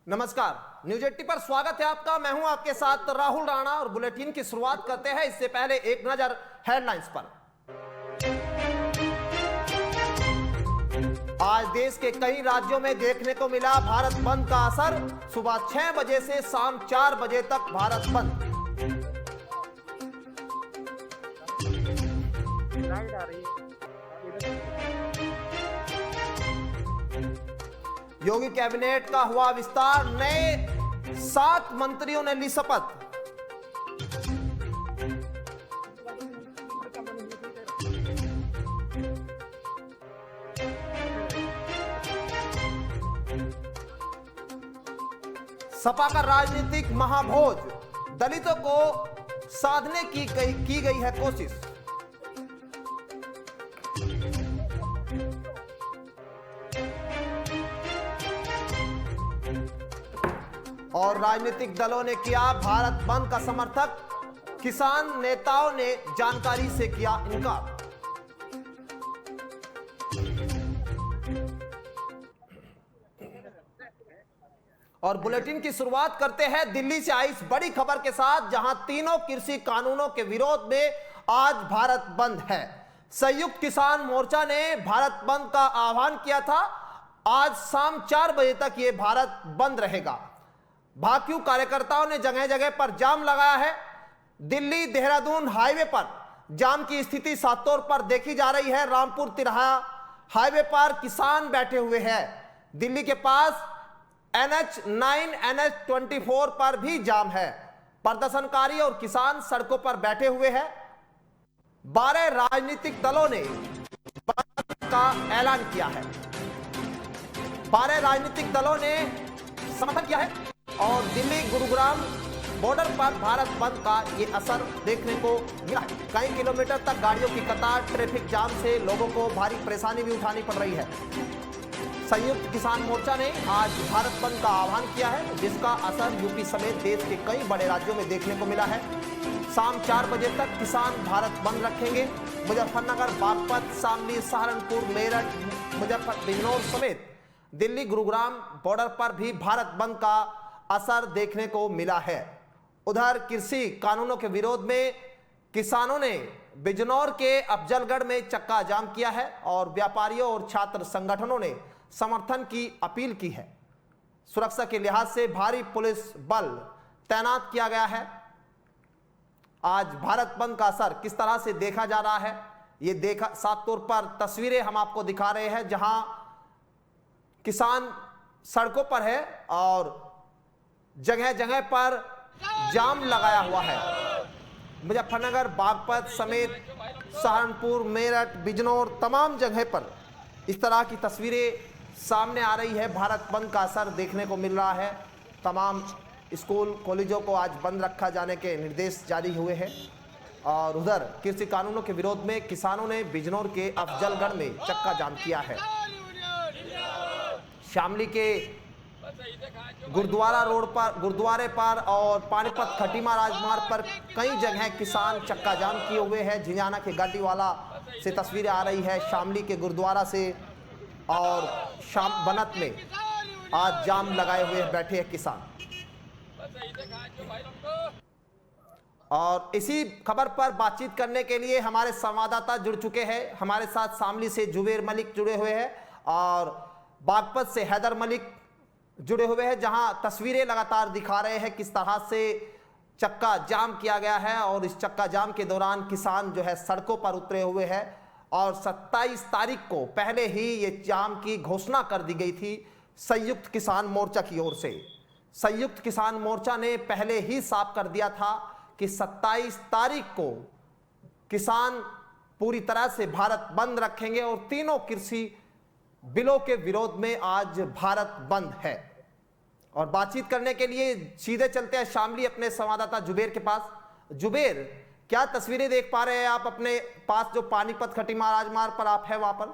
नमस्कार, न्यूज 80 पर स्वागत है आपका। मैं हूं आपके साथ राहुल राणा और बुलेटिन की शुरुआत करते हैं। इससे पहले एक नजर हेडलाइंस पर। आज देश के कई राज्यों में देखने को मिला भारत बंद का असर। सुबह 6 बजे से शाम 4 बजे तक भारत बंद। योगी कैबिनेट का हुआ विस्तार, नए 7 मंत्रियों ने ली शपथ। सपा का राजनीतिक महाभोज, दलितों को साधने की गई है कोशिश। और राजनीतिक दलों ने किया भारत बंद का समर्थक, किसान नेताओं ने जानकारी से किया इनकार। और बुलेटिन की शुरुआत करते हैं दिल्ली से आई इस बड़ी खबर के साथ, जहां तीनों कृषि कानूनों के विरोध में आज भारत बंद है। संयुक्त किसान मोर्चा ने भारत बंद का आह्वान किया था। आज शाम 4 बजे तक यह भारत बंद रहेगा। भाकियू कार्यकर्ताओं ने जगह जगह पर जाम लगाया है। दिल्ली देहरादून हाईवे पर जाम की स्थिति साफ तौर पर देखी जा रही है। रामपुर तिराहा हाईवे पर किसान बैठे हुए हैं। दिल्ली के पास NH9 NH24 पर भी जाम है। प्रदर्शनकारी और किसान सड़कों पर बैठे हुए हैं। 12 राजनीतिक दलों ने बंद का ऐलान किया है। 12 राजनीतिक दलों ने समर्थन किया है और दिल्ली गुरुग्राम बॉर्डर पर भारत बंद का ये असर देखने को मिला है। कई किलोमीटर तक गाड़ियों की कतार, ट्रैफिक जाम से लोगों को भारी परेशानी भी उठानी पड़ रही है। संयुक्त किसान मोर्चा ने आज भारत बंद का आह्वान किया है, जिसका असर यूपी समेत देश के कई बड़े राज्यों में देखने को मिला है। शाम 4 बजे तक किसान भारत बंद रखेंगे। मुजफ्फरनगर, बागपत, शामली, सहारनपुर, मेरठ, मुजफ्फरपुर, बिजनौर समेत दिल्ली गुरुग्राम बॉर्डर पर भी भारत बंद का असर देखने को मिला है। उधर कृषि कानूनों के विरोध में किसानों ने बिजनौर के अफजलगढ़ में चक्का जाम किया है और व्यापारियों और छात्र संगठनों ने समर्थन की अपील की है। सुरक्षा के लिहाज से भारी पुलिस बल तैनात किया गया है। आज भारत बंद का असर किस तरह से देखा जा रहा है, ये देखा साफ तौर पर तस्वीरें हम आपको दिखा रहे हैं, जहां किसान सड़कों पर है और जगह जगह पर जाम लगाया हुआ है। मुजफ्फरनगर, बागपत समेत सहारनपुर, मेरठ, बिजनौर तमाम जगह पर इस तरह की तस्वीरें सामने आ रही है। भारत बंद का असर देखने को मिल रहा है। तमाम स्कूल कॉलेजों को आज बंद रखा जाने के निर्देश जारी हुए हैं। और उधर कृषि कानूनों के विरोध में किसानों ने बिजनौर के अफजलगढ़ में चक्का जाम किया है। शामली के गुरुद्वारे पर और पानीपत खटीमा राजमार्ग पर कई जगह किसान चक्का जाम किए हुए हैं। झिंझाना के गाड़ीवाला से तस्वीरें आ रही है, शामली के गुरुद्वारा से और शाम बनत में आज जाम लगाए हुए बैठे हैं किसान। और इसी खबर पर बातचीत करने के लिए हमारे संवाददाता जुड़ चुके हैं। हमारे साथ शामली से जुबेर मलिक जुड़े हुए हैं और बागपत से हैदर मलिक जुड़े हुए हैं, जहां तस्वीरें लगातार दिखा रहे हैं किस तरह से चक्का जाम किया गया है। और इस चक्का जाम के दौरान किसान जो है सड़कों पर उतरे हुए हैं और 27 तारीख को पहले ही ये जाम की घोषणा कर दी गई थी संयुक्त किसान मोर्चा की ओर से। संयुक्त किसान मोर्चा ने पहले ही साफ कर दिया था कि 27 तारीख को किसान पूरी तरह से भारत बंद रखेंगे और तीनों कृषि बिलों के विरोध में आज भारत बंद है। और बातचीत करने के लिए सीधे चलते हैं शामली अपने संवाददाता जुबेर के पास। जुबेर, क्या तस्वीरें देख पा रहे हैं आप अपने पास, जो पानीपत खटीमा राजमार्ग पर आप है वहां पर?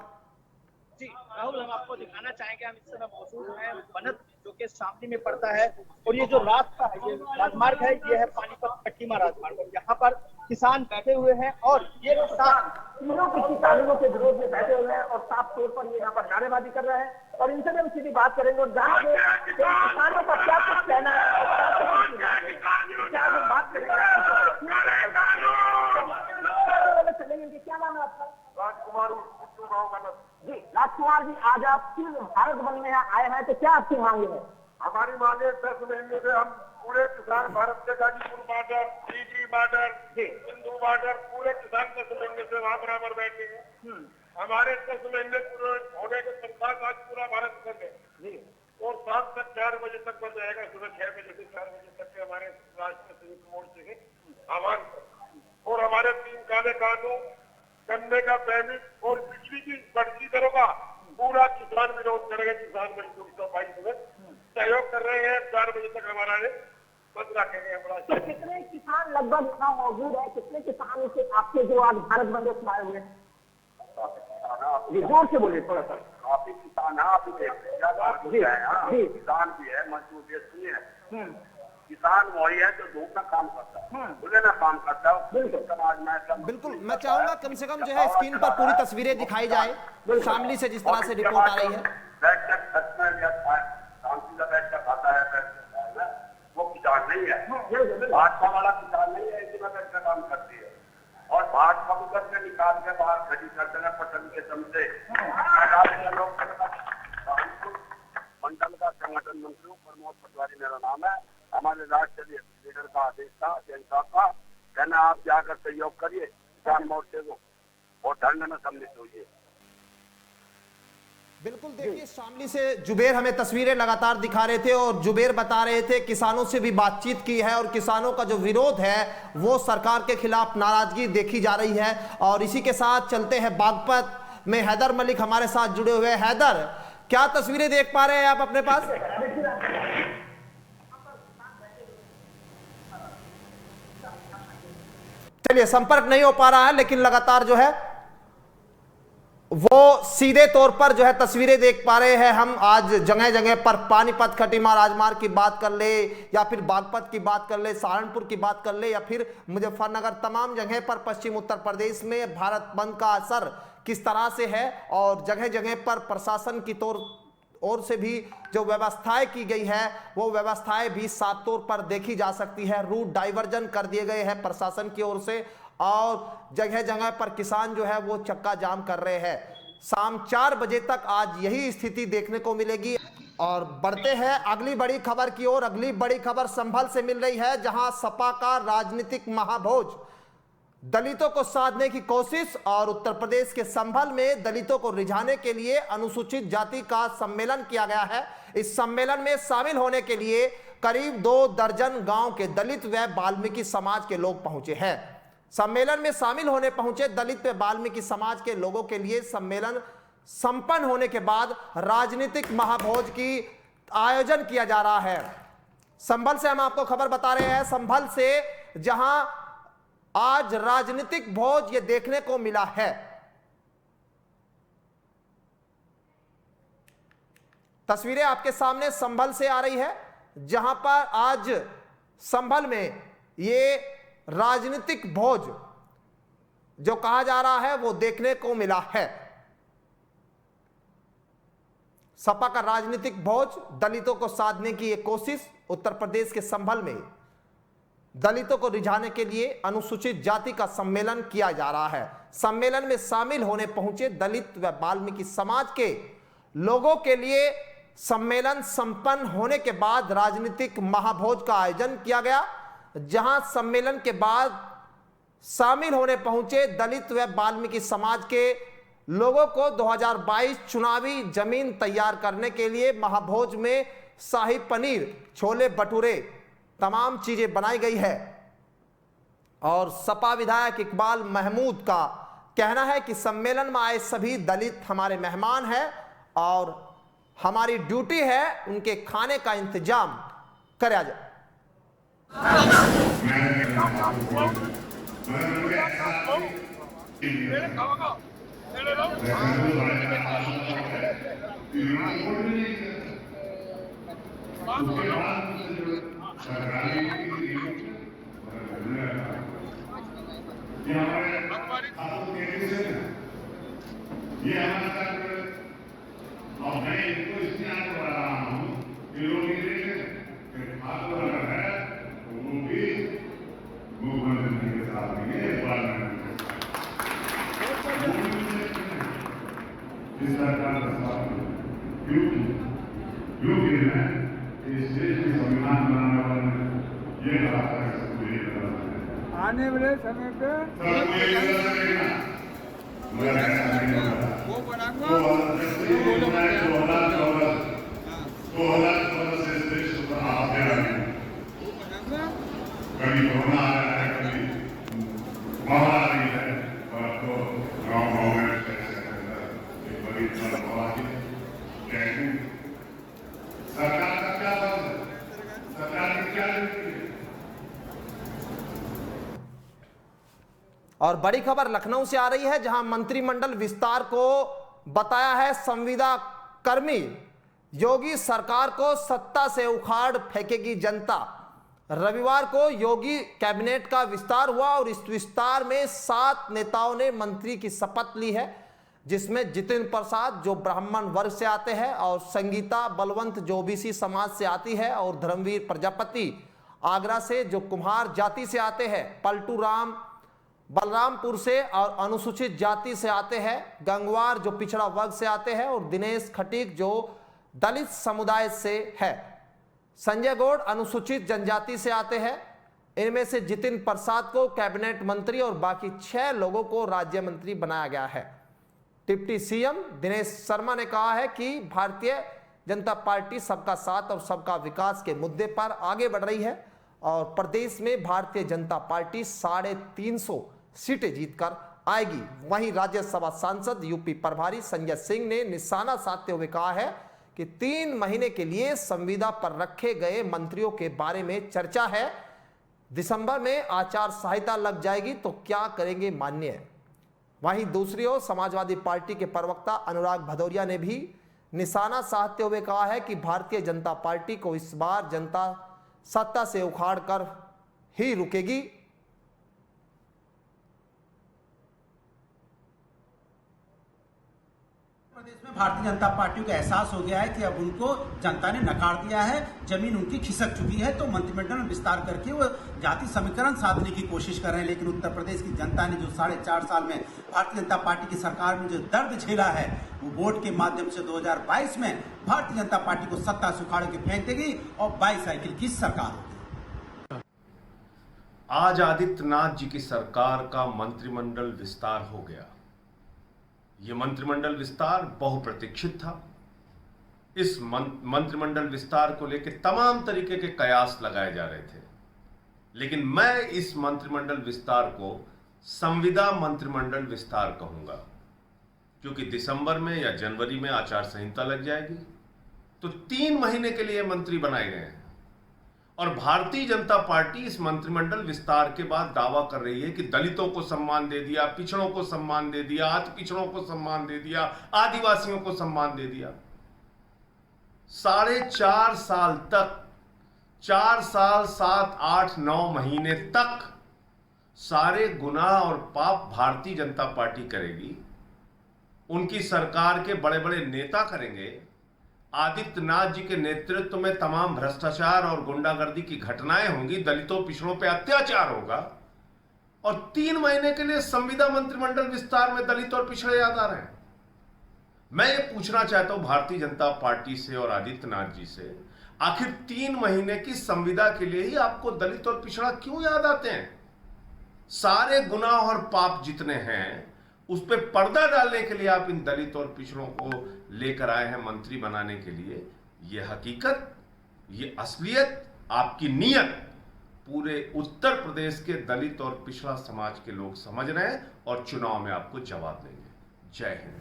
जी राहुल, हम आपको दिखाना चाहेंगे, हम इस समय मौजूद हैं बनत, जो कि शामली में पड़ता है। और ये जो रात का ये राजमार्ग है, ये है पानीपत खटीमा राजमार्ग। और यहाँ पर किसान बैठे हुए हैं और ये लोग तीनों कृषि कानूनों के विरोध में बैठे हुए हैं और साफ तौर पर ये यहाँ पर नारेबाजी कर रहे हैं और इनसे भी हम सीधी बात करेंगे और जानेंगे कि किसानों का क्या कुछ कहना है और क्या हम बात करेंगे। चलेंगे इनके क्या नाम है आपका? राजकुमार जी राजकुमार जी, आज आप फिर भारत बंद में आए हैं तो क्या आपकी मांगे है? हमारी मांगे 10 महीने से हम पूरे किसान भारत के Ghazipur border, TT border, Sindhu border, पूरे किसान 10 महीने से वहाँ बराबर बैठे हैं। हमारे 10 महीने पूरे होने के पश्चात आज पूरा भारत बंद है और शाम तक 4 बजे तक बंद रहेगा। सुबह 6 बजे से 4 बजे तक के हमारे राष्ट्रीय संयुक्त मोर्चे के आह्वान और हमारे 3 काले कानून, गन्ने का पैमिट और बिजली की बढ़ती दरों का पूरा किसान विरोध करेगा। किसान मजदूर 122 में सहयोग कर रहे हैं। 4 बजे तक हमारा बंद रखेंगे। तो कितने किसान लगभग यहाँ मौजूद है? कितने किसान इसे आपके जो आज भारत बंद में आए हुए हैं? जी जोर से बोलिए थोड़ा सा। काफी किसान है, आप भी किसान भी है, मजदूर भी सुनिए। किसान वही है जो धूप में काम करता है, खुले में काम करता है। समाज में बिल्कुल, मैं चाहूंगा कम से कम जो है स्क्रीन पर पूरी तस्वीरें दिखाई जाए शामली से जिस तरह से रिपोर्ट आ रही है। खाता है वो किसान नहीं है, भाजपा वाला किसान नहीं है, इसी में बैठ काम करती है और भाजपा को करके निकाल के बाहर खड़ी कर देना पसंद के दम से। मंडल का संगठन मंत्री प्रमोद पटवारी मेरा नाम है। हमारे राष्ट्रीय लीडर का आदेश था जैन साहब का, कहना आप जाकर सहयोग करिए किसान मोर्चे को और धरने में सम्मिलित होइए। बिल्कुल, देखिए शामली से जुबेर हमें तस्वीरें लगातार दिखा रहे थे और जुबेर बता रहे थे किसानों से भी बातचीत की है और किसानों का जो विरोध है वो सरकार के खिलाफ नाराजगी देखी जा रही है। और इसी के साथ चलते हैं बागपत में हैदर मलिक हमारे साथ जुड़े हुए। हैदर, क्या तस्वीरें देख पा रहे हैं आप अपने पास? चलिए, संपर्क नहीं हो पा रहा है लेकिन लगातार जो है वो सीधे तौर पर जो है तस्वीरें देख पा रहे हैं हम। आज जगह जगह पर पानीपत खटीमा राजमार्ग की बात कर ले या फिर बागपत की बात कर ले, सहारनपुर की बात कर ले या फिर मुजफ्फरनगर, तमाम जगह पर पश्चिम उत्तर प्रदेश में भारत बंद का असर किस तरह से है और जगह जगह पर प्रशासन की ओर से भी जो व्यवस्थाएं की गई है वो व्यवस्थाएं भी साफ तौर पर देखी जा सकती है। रूट डाइवर्जन कर दिए गए हैं प्रशासन की ओर से और जगह जगह पर किसान जो है वो चक्का जाम कर रहे हैं। शाम 4 बजे तक आज यही स्थिति देखने को मिलेगी। और बढ़ते हैं अगली बड़ी खबर की ओर। अगली बड़ी खबर संभल से मिल रही है, जहां सपा का राजनीतिक महाभोज, दलितों को साधने की कोशिश और उत्तर प्रदेश के संभल में दलितों को रिझाने के लिए अनुसूचित जाति का सम्मेलन किया गया है। इस सम्मेलन में शामिल होने के लिए करीब 2 दर्जन गांव के दलित व वाल्मीकि समाज के लोग पहुंचे हैं। सम्मेलन में शामिल होने पहुंचे दलित व वाल्मीकि समाज के लोगों के लिए सम्मेलन संपन्न होने के बाद राजनीतिक महाभोज की आयोजन किया जा रहा है। संभल से हम आपको खबर बता रहे हैं, संभल से, जहां आज राजनीतिक भोज ये देखने को मिला है। तस्वीरें आपके सामने संभल से आ रही है, जहां पर आज संभल में ये राजनीतिक भोज जो कहा जा रहा है वो देखने को मिला है। सपा का राजनीतिक भोज, दलितों को साधने की एक कोशिश। उत्तर प्रदेश के संभल में दलितों को रिझाने के लिए अनुसूचित जाति का सम्मेलन किया जा रहा है। सम्मेलन में शामिल होने पहुंचे दलित व वाल्मीकि समाज के लोगों के लिए सम्मेलन संपन्न होने के बाद राजनीतिक महाभोज का आयोजन किया गया, जहां सम्मेलन के बाद शामिल होने पहुंचे दलित व वाल्मीकि समाज के लोगों को 2022 चुनावी जमीन तैयार करने के लिए महाभोज में शाही पनीर, छोले भटूरे, तमाम चीजें बनाई गई है। और सपा विधायक इकबाल महमूद का कहना है कि सम्मेलन में आए सभी दलित हमारे मेहमान हैं और हमारी ड्यूटी है उनके खाने का इंतजाम करा जाए। ये हमारे खातों के लिए ये हमारा और मैं इनको इसलिए आगे बढ़ा रहा हूँ कि लोग ये खातों अगर है तो वो भी मुख्यमंत्री के साथ नहीं इस सरकार का साथ क्योंकि मैं इस देश के संविधान बनाने वाले ये कहा था आने वाले समय पे वो बनाऊंगा कभी कोरोना आ रहा है, कभी बाढ़ आ रही है, और तो गाँव में एक बड़ी सरकार का क्या बंद है, सरकार की क्या ड्यूटी है? और बड़ी खबर लखनऊ से आ रही है, जहां मंत्रिमंडल विस्तार को बताया है संविदा कर्मी। योगी सरकार को सत्ता से उखाड़ फेंकेगी जनता। रविवार को योगी कैबिनेट का विस्तार हुआ और इस विस्तार में 7 नेताओं ने मंत्री की शपथ ली है, जिसमें जितिन प्रसाद जो ब्राह्मण वर्ग से आते हैं, और संगीता बलवंत जो ओबीसी समाज से आती है, और धर्मवीर प्रजापति आगरा से जो कुम्हार जाति से आते हैं, पलटू राम बलरामपुर से और अनुसूचित जाति से आते हैं, गंगवार जो पिछड़ा वर्ग से आते हैं, और दिनेश खटीक जो दलित समुदाय से है। संजय गौड़ अनुसूचित जनजाति से आते हैं। इनमें से जितिन प्रसाद को कैबिनेट मंत्री और बाकी 6 लोगों को राज्य मंत्री बनाया गया है। डिप्टी सीएम दिनेश शर्मा ने कहा है कि भारतीय जनता पार्टी सबका साथ और सबका विकास के मुद्दे पर आगे बढ़ रही है और प्रदेश में भारतीय जनता पार्टी 350 सीटें जीतकर आएगी। वहीं राज्यसभा सांसद यूपी प्रभारी संजय सिंह ने निशाना साधते हुए कहा है कि 3 महीने के लिए संविदा पर रखे गए मंत्रियों के बारे में चर्चा है। दिसंबर में आचार संहिता लग जाएगी तो क्या करेंगे माननीय। वहीं दूसरी ओर समाजवादी पार्टी के प्रवक्ता अनुराग भदौरिया ने भी निशाना साधते हुए कहा है कि भारतीय जनता पार्टी को इस बार जनता सत्ता से उखाड़ कर ही रुकेगी। प्रदेश में भारतीय जनता पार्टी को एहसास हो गया है कि अब उनको जनता ने नकार दिया है, जमीन उनकी खिसक चुकी है, तो मंत्रिमंडल में विस्तार करके वो जाति समीकरण साधने की कोशिश कर रहे हैं। लेकिन उत्तर प्रदेश की जनता ने जो 4.5 साल में भारतीय जनता पार्टी की सरकार में जो दर्द झेला है, वो वोट के माध्यम से 2022 में भारतीय जनता पार्टी को सत्ता से उखाड़ के फेंक देगी और बाईसाइकिल की सरकार होगी। आज आदित्यनाथ जी की सरकार का मंत्रिमंडल विस्तार हो गया। यह मंत्रिमंडल विस्तार बहुप्रतीक्षित था। इस मंत्रिमंडल विस्तार को लेकर तमाम तरीके के कयास लगाए जा रहे थे, लेकिन मैं इस मंत्रिमंडल विस्तार को संविदा मंत्रिमंडल विस्तार कहूंगा, क्योंकि दिसंबर में या जनवरी में आचार संहिता लग जाएगी तो 3 महीने के लिए मंत्री बनाए गए हैं। और भारतीय जनता पार्टी इस मंत्रिमंडल विस्तार के बाद दावा कर रही है कि दलितों को सम्मान दे दिया, पिछड़ों को सम्मान दे दिया, अति पिछड़ों को सम्मान दे दिया, आदिवासियों को सम्मान दे दिया। 4.5 साल तक, 4 साल 7, 8, 9 महीने तक सारे गुनाह और पाप भारतीय जनता पार्टी करेगी। उनकी सरकार के बड़े बड़े नेता करेंगे। आदित्यनाथ जी के नेतृत्व में तमाम भ्रष्टाचार और गुंडागर्दी की घटनाएं होंगी, दलितों पिछड़ों पे अत्याचार होगा, और 3 महीने के लिए संविदा मंत्रिमंडल विस्तार में दलित और पिछड़े याद आ रहे हैं। मैं ये पूछना चाहता हूं भारतीय जनता पार्टी से और आदित्यनाथ जी से, आखिर 3 महीने की संविदा के लिए ही आपको दलित और पिछड़ा क्यों याद आते हैं? सारे गुनाह और पाप जितने हैं उस पर पर्दा डालने के लिए आप इन दलित और पिछड़ों को लेकर आए हैं मंत्री बनाने के लिए। ये हकीकत, ये असलियत, आपकी नीयत पूरे उत्तर प्रदेश के दलित और पिछड़ा समाज के लोग समझ रहे हैं और चुनाव में आपको जवाब देंगे। जय हिंद।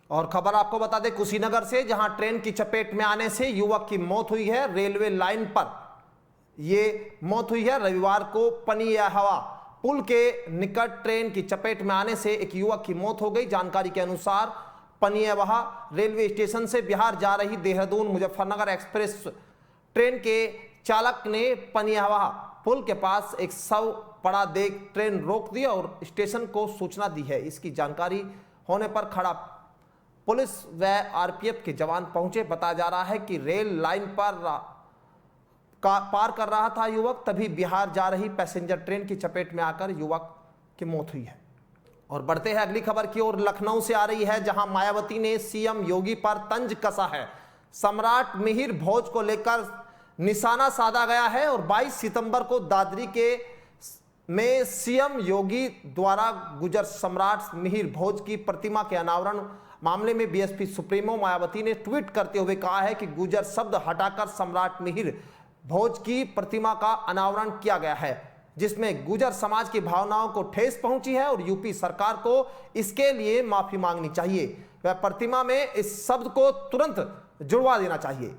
और खबर आपको बता दें कुशीनगर से, जहां ट्रेन की चपेट में आने से युवक की मौत हुई है। रेलवे लाइन पर यह मौत हुई है। रविवार को पनियाहवा पुल के निकट ट्रेन की चपेट में आने से एक युवक की मौत हो गई। जानकारी के अनुसार पनियाहवा रेलवे स्टेशन से बिहार जा रही देहरादून मुजफ्फरनगर एक्सप्रेस ट्रेन के चालक ने पनियाहवा पुल के पास एक शव पड़ा देख ट्रेन रोक दी और स्टेशन को सूचना दी है। इसकी जानकारी होने पर खड़ा पुलिस व आरपीएफ के जवान पहुंचे। बताया जा रहा है कि रेल लाइन पर पार कर रहा था युवक, तभी बिहार जा रही पैसेंजर ट्रेन की चपेट में आकर युवक की मौत हुई है। और बढ़ते हैं अगली खबर की ओर। लखनऊ से आ रही है, जहां मायावती ने सीएम योगी पर तंज कसा है। सम्राट मिहिर भोज को लेकर निशाना साधा गया है और 22 सितंबर को दादरी में सीएम योगी द्वारा गुजर सम्राट मिहिर भोज की प्रतिमा के अनावरण मामले में बीएसपी सुप्रीमो मायावती ने ट्वीट करते हुए कहा है कि गुजर शब्द हटाकर सम्राट मिहिर भोज की प्रतिमा का अनावरण किया गया है, जिसमें गुजर समाज की भावनाओं को ठेस पहुंची है और यूपी सरकार को इसके लिए माफी मांगनी चाहिए। वह प्रतिमा में इस शब्द को तुरंत जुड़वा देना चाहिए।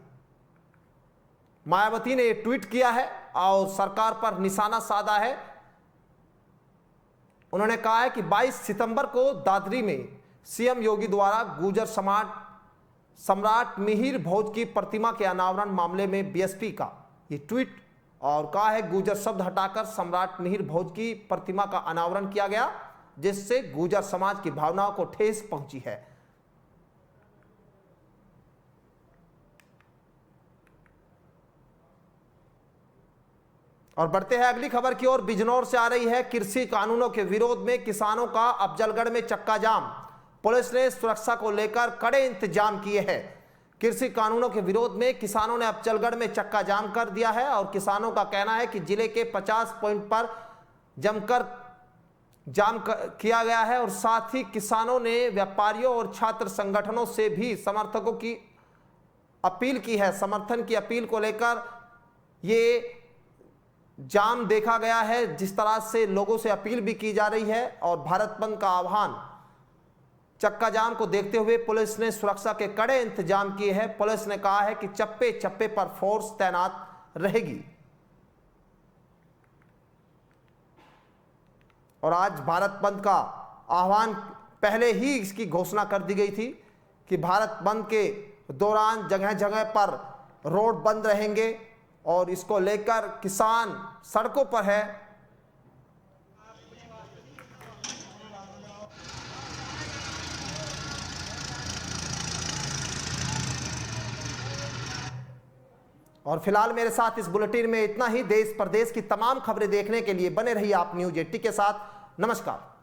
मायावती ने ट्वीट किया है और सरकार पर निशाना साधा है। उन्होंने कहा है कि 22 सितंबर को दादरी में सीएम योगी द्वारा गुजर समाज सम्राट मिहिर भोज की प्रतिमा के अनावरण मामले में बीएसपी का ये ट्वीट, और कहा है गुजर शब्द हटाकर सम्राट मिहिर भोज की प्रतिमा का अनावरण किया गया, जिससे गुजर समाज की भावनाओं को ठेस पहुंची है। और बढ़ते हैं अगली खबर की ओर। बिजनौर से आ रही है, कृषि कानूनों के विरोध में किसानों का अफजलगढ़ में चक्का जाम। पुलिस ने सुरक्षा को लेकर कड़े इंतजाम किए हैं। कृषि कानूनों के विरोध में किसानों ने अफजलगढ़ में चक्का जाम कर दिया है और किसानों का कहना है कि जिले के 50 पॉइंट पर जमकर जाम किया गया है और साथ ही किसानों ने व्यापारियों और छात्र संगठनों से भी समर्थकों की अपील की है। समर्थन की अपील को लेकर ये जाम देखा गया है, जिस तरह से लोगों से अपील भी की जा रही है और भारत बंद का आह्वान। चक्का जाम को देखते हुए पुलिस ने सुरक्षा के कड़े इंतजाम किए हैं। पुलिस ने कहा है कि चप्पे चप्पे पर फोर्स तैनात रहेगी। और आज भारत बंद का आह्वान, पहले ही इसकी घोषणा कर दी गई थी कि भारत बंद के दौरान जगह जगह पर रोड बंद रहेंगे और इसको लेकर किसान सड़कों पर है। और फिलहाल मेरे साथ इस बुलेटिन में इतना ही। देश प्रदेश की तमाम खबरें देखने के लिए बने रहिए आप न्यूज़ 80 के साथ। नमस्कार।